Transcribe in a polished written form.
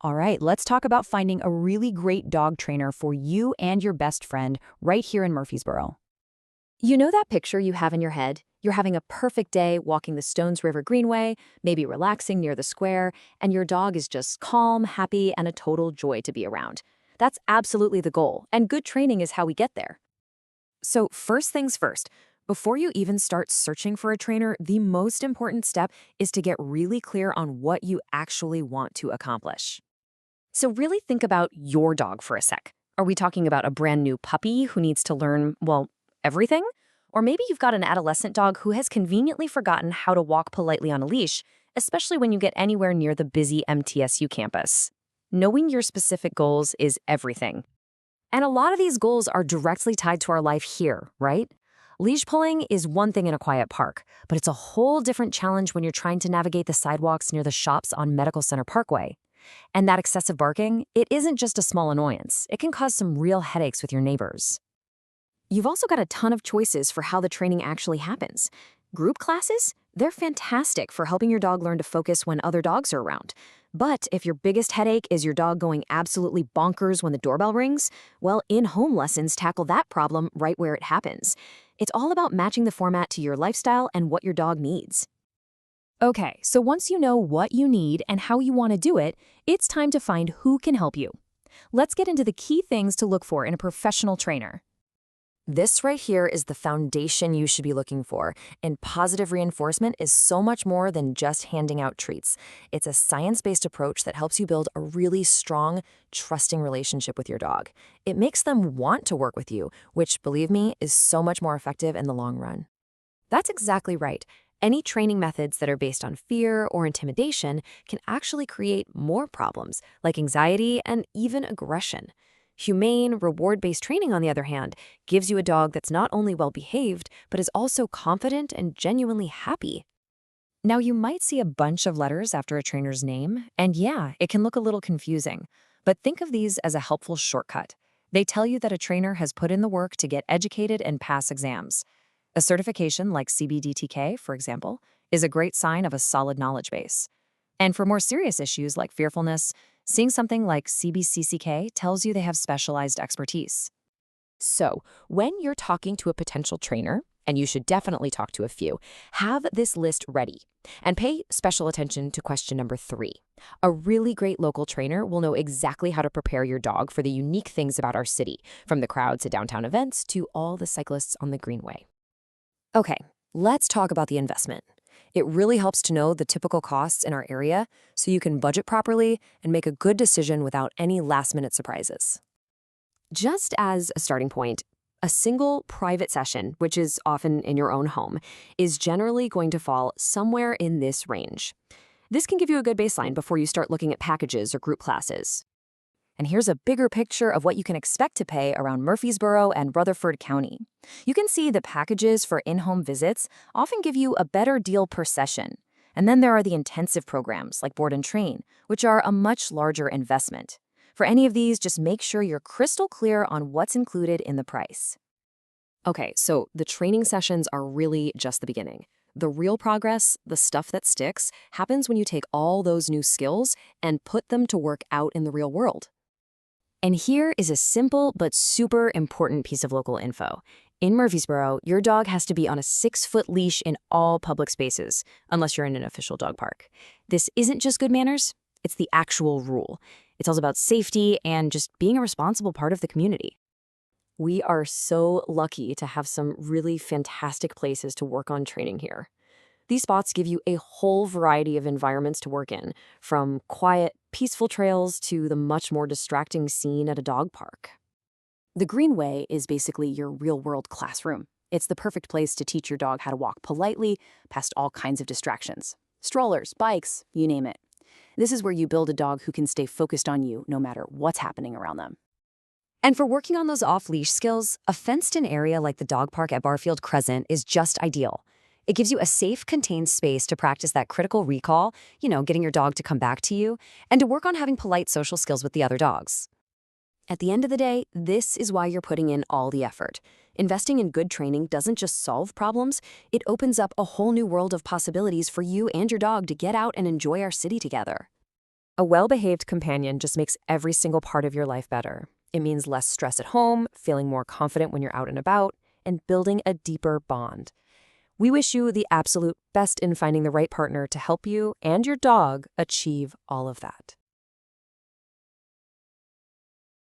All right, let's talk about finding a really great dog trainer for you and your best friend right here in Murfreesboro. You know that picture you have in your head? You're having a perfect day walking the Stones River Greenway, maybe relaxing near the square, and your dog is just calm, happy, and a total joy to be around. That's absolutely the goal, and good training is how we get there. So, first things first, before you even start searching for a trainer, the most important step is to get really clear on what you actually want to accomplish. So, really think about your dog for a sec. Are we talking about a brand new puppy who needs to learn, well, everything? Or maybe you've got an adolescent dog who has conveniently forgotten how to walk politely on a leash, especially when you get anywhere near the busy MTSU campus. Knowing your specific goals is everything. And a lot of these goals are directly tied to our life here, right? Leash pulling is one thing in a quiet park, but it's a whole different challenge when you're trying to navigate the sidewalks near the shops on Medical Center Parkway. And that excessive barking, it isn't just a small annoyance. It can cause some real headaches with your neighbors. You've also got a ton of choices for how the training actually happens. Group classes? They're fantastic for helping your dog learn to focus when other dogs are around. But if your biggest headache is your dog going absolutely bonkers when the doorbell rings, well, in-home lessons tackle that problem right where it happens. It's all about matching the format to your lifestyle and what your dog needs. Okay, so once you know what you need and how you want to do it, it's time to find who can help you. Let's get into the key things to look for in a professional trainer. This right here is the foundation you should be looking for, and positive reinforcement is so much more than just handing out treats. It's a science-based approach that helps you build a really strong, trusting relationship with your dog. It makes them want to work with you, which, believe me, is so much more effective in the long run. That's exactly right. Any training methods that are based on fear or intimidation can actually create more problems, like anxiety and even aggression. Humane, reward-based training, on the other hand, gives you a dog that's not only well-behaved, but is also confident and genuinely happy. Now, you might see a bunch of letters after a trainer's name, and yeah, it can look a little confusing. But think of these as a helpful shortcut. They tell you that a trainer has put in the work to get educated and pass exams. A certification like CBDTK, for example, is a great sign of a solid knowledge base. And for more serious issues like fearfulness, seeing something like CBCCK tells you they have specialized expertise. So, when you're talking to a potential trainer, and you should definitely talk to a few, have this list ready. And pay special attention to question number 3. A really great local trainer will know exactly how to prepare your dog for the unique things about our city, from the crowds at downtown events to all the cyclists on the Greenway. Okay, let's talk about the investment. It really helps to know the typical costs in our area so you can budget properly and make a good decision without any last-minute surprises. Just as a starting point, a single private session, which is often in your own home, is generally going to fall somewhere in this range. This can give you a good baseline before you start looking at packages or group classes. And here's a bigger picture of what you can expect to pay around Murfreesboro and Rutherford County. You can see the packages for in-home visits often give you a better deal per session. And then there are the intensive programs like Board and Train, which are a much larger investment. For any of these, just make sure you're crystal clear on what's included in the price. Okay, so the training sessions are really just the beginning. The real progress, the stuff that sticks, happens when you take all those new skills and put them to work out in the real world. And here is a simple but super important piece of local info. In Murfreesboro, your dog has to be on a 6-foot leash in all public spaces, unless you're in an official dog park. This isn't just good manners, it's the actual rule. It's all about safety and just being a responsible part of the community. We are so lucky to have some really fantastic places to work on training here. These spots give you a whole variety of environments to work in, from quiet, peaceful trails to the much more distracting scene at a dog park. The Greenway is basically your real-world classroom. It's the perfect place to teach your dog how to walk politely past all kinds of distractions. Strollers, bikes, you name it. This is where you build a dog who can stay focused on you no matter what's happening around them. And for working on those off-leash skills, a fenced-in area like the dog park at Barfield Crescent is just ideal. It gives you a safe, contained space to practice that critical recall, getting your dog to come back to you, and to work on having polite social skills with the other dogs. At the end of the day, this is why you're putting in all the effort. Investing in good training doesn't just solve problems, it opens up a whole new world of possibilities for you and your dog to get out and enjoy our city together. A well-behaved companion just makes every single part of your life better. It means less stress at home, feeling more confident when you're out and about, and building a deeper bond. We wish you the absolute best in finding the right partner to help you and your dog achieve all of that.